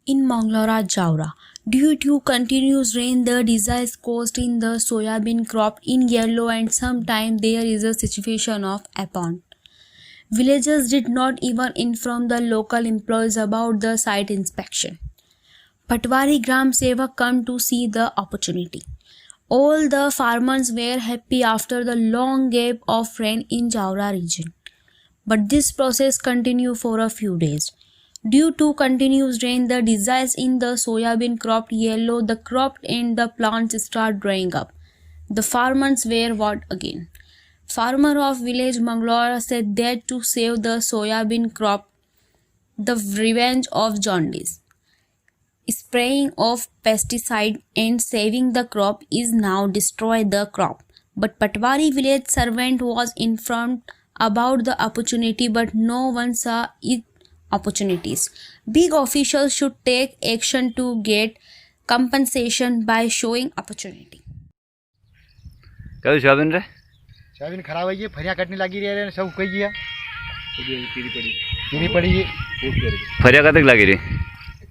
In Mangalore, Jaura, due to continuous rain, the disease caused in the soybean crop in yellow, and sometimes there is a situation of upon. Villagers did not even inform the local employees about the site inspection. Patwari Gram Sevak come to see the opportunity. All the farmers were happy after the long gap of rain in Jaura region. But this process continued for a few days. Due to continuous rain, the disease in the soybean crop yellow, the crop and the plants start drying up. The farmers were what again? Farmer of village Mangalore said that to save the soybean crop, the revenge of jaundice. Spraying of pesticide and saving the crop is now destroy the crop. But Patwari village servant was informed about the opportunity, but no one saw it opportunities. Big officials should take action to get compensation by showing opportunity. क्या soybean रे soybean खराब है, फरिया कटने लगी रही है, सब कही गया पीली पड़ी फरिया कतक लगी रे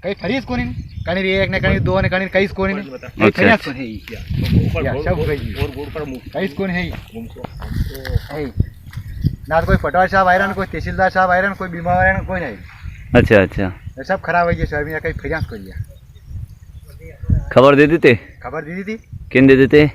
कई फरीस कोनी कनी रे एक ने कनी दो ने कनी कई कोनी नहीं फरिया कोनी है सब कही और गोड़ पर मुंह कई कोनी है ना कोई पटवारी साहब आयरन, कोई तहसीलदार साहब आयरन, कोई बीमार आयरन, कोई नहीं। अच्छा अच्छा सब खराब है, सोयाबीन कई फरिया को दिया। खबर दे दी थी खबर दी थी किन दे देते